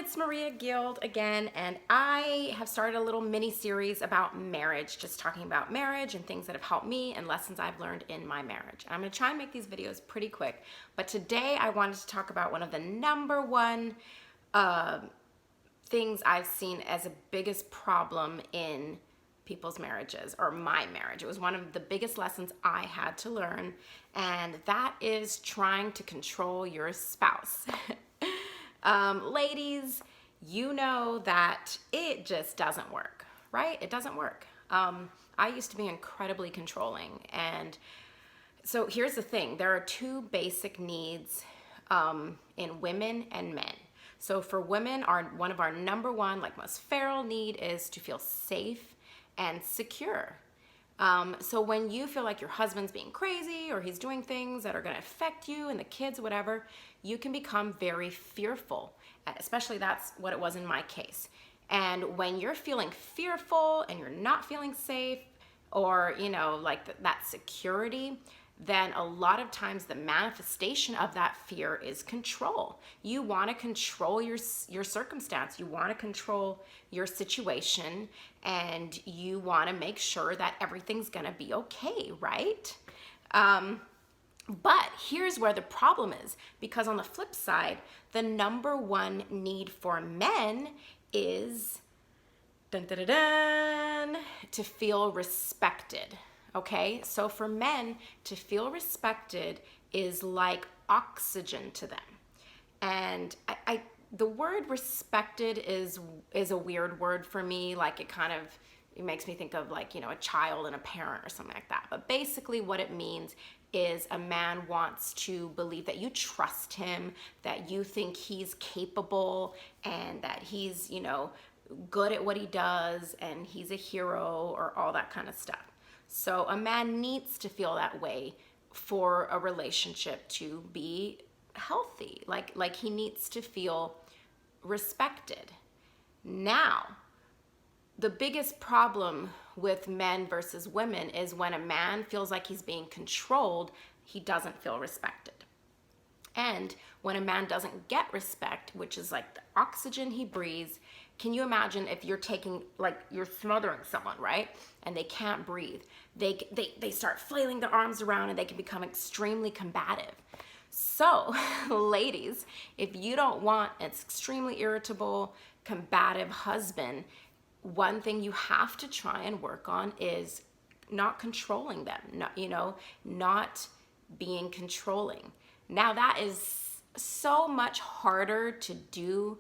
it's Maria Guild again, and I have started a little mini series about marriage, just talking about marriage and things that have helped me and lessons I've learned in my marriage. And I'm going to try and make these videos pretty quick, but today I wanted to talk about one of the number one things I've seen as a biggest problem in people's marriages, or my marriage. It was one of the biggest lessons I had to learn, and that is trying to control your spouse. Ladies, you know that it just doesn't work, right? It doesn't work. I used to be incredibly controlling, and so here's the thing. There are two basic needs in women and men. So for women, one of our number one, like most feral need is to feel safe and secure. So when you feel like your husband's being crazy or he's doing things that are going to affect you and the kids, whatever, you can become very fearful. Especially that's what it was in my case. And when you're feeling fearful and you're not feeling safe, or like that security, then a lot of times the manifestation of that fear is control. You want to control your circumstance. You want to control your situation, and you want to make sure that everything's going to be okay, right? But here's where the problem is, because on the flip side, the number one need for men is dun, dun, dun, dun, to feel respected. Okay, so for men, to feel respected is like oxygen to them. And the word respected is a weird word for me. Like it makes me think of like, a child and a parent or something like that. But basically what it means is a man wants to believe that you trust him, that you think he's capable, and that he's, good at what he does, and he's a hero, or all that kind of stuff. So a man needs to feel that way for a relationship to be healthy. Like he needs to feel respected. Now, the biggest problem with men versus women is when a man feels like he's being controlled, he doesn't feel respected. And when a man doesn't get respect, which is like the oxygen he breathes, can you imagine if you're you're smothering someone, right? And they can't breathe. They start flailing their arms around, and they can become extremely combative. So, ladies, if you don't want an extremely irritable, combative husband, one thing you have to try and work on is not controlling them, not being controlling. Now, that is so much harder to do,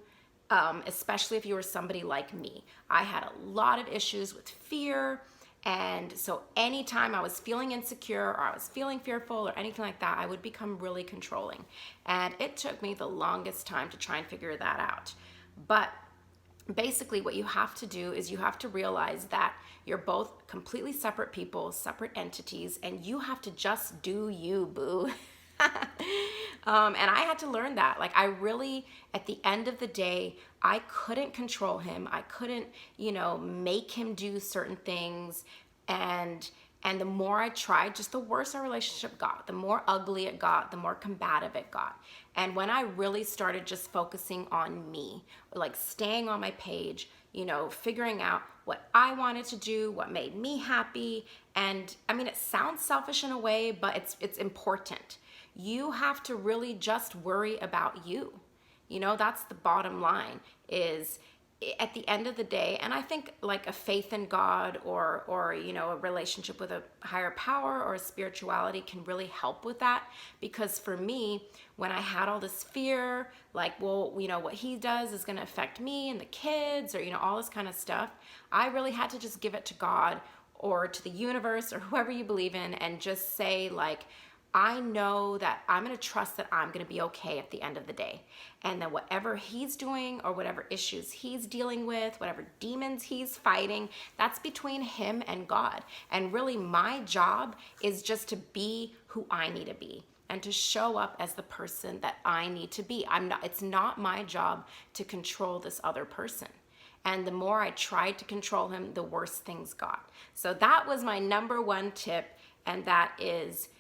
especially if you were somebody like me. I had a lot of issues with fear, and so anytime I was feeling insecure or I was feeling fearful or anything like that, I would become really controlling. And it took me the longest time to try and figure that out. But basically what you have to do is you have to realize that you're both completely separate people, separate entities, and you have to just do you, boo. And I had to learn that. Like, I really, at the end of the day, I couldn't control him. I couldn't, make him do certain things. And the more I tried, just the worse our relationship got. The more ugly it got, the more combative it got. And when I really started just focusing on me, like staying on my page, figuring out what I wanted to do, what made me happy. And I mean, it sounds selfish in a way, but it's important. You have to really just worry about you. That's the bottom line, is at the end of the day. And I think like a faith in God or a relationship with a higher power or a spirituality can really help with that. Because for me, when I had all this fear, like, well, what he does is going to affect me and the kids, or, all this kind of stuff, I really had to just give it to God or to the universe or whoever you believe in, and just say, like, I know that I'm going to trust that I'm going to be okay at the end of the day. And that whatever he's doing or whatever issues he's dealing with, whatever demons he's fighting, that's between him and God. And really my job is just to be who I need to be and to show up as the person that I need to be. It's not my job to control this other person. And the more I tried to control him, the worse things got. So that was my number one tip, and that is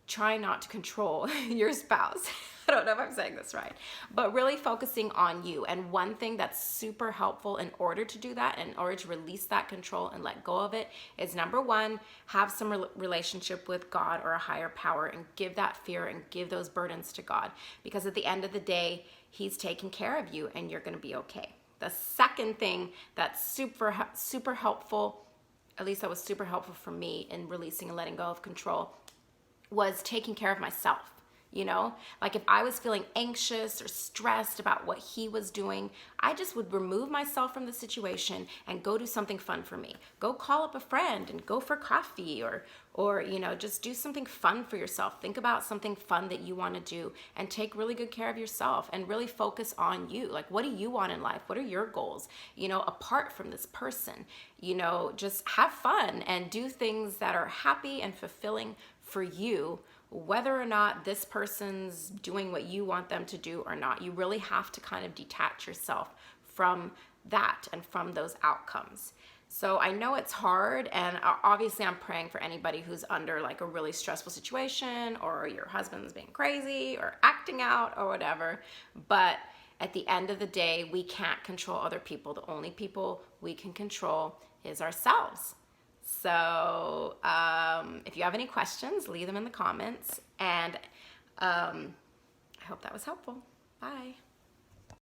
try not to control your spouse. I don't know if I'm saying this right, but really focusing on you. And one thing that's super helpful in order to do that, in order to release that control and let go of it, is number one, have some relationship with God or a higher power, and give that fear and give those burdens to God. Because at the end of the day, He's taking care of you and you're going to be okay. The second thing that's super helpful, at least that was super helpful for me in releasing and letting go of control, was taking care of myself. You know, like if I was feeling anxious or stressed about what he was doing, I just would remove myself from the situation and go do something fun for me. Go call up a friend and go for coffee, or you know, just do something fun for yourself. Think about something fun that you want to do and take really good care of yourself and really focus on you. Like, what do you want in life? What are your goals? You know, apart from this person, you know, just have fun and do things that are happy and fulfilling for you, whether or not this person's doing what you want them to do or not. You really have to kind of detach yourself from that and from those outcomes. So I know it's hard, and obviously I'm praying for anybody who's under like a really stressful situation, or your husband's being crazy or acting out or whatever. But at the end of the day, we can't control other people. The only people we can control is ourselves. So if you have any questions, leave them in the comments, and I hope that was helpful. Bye.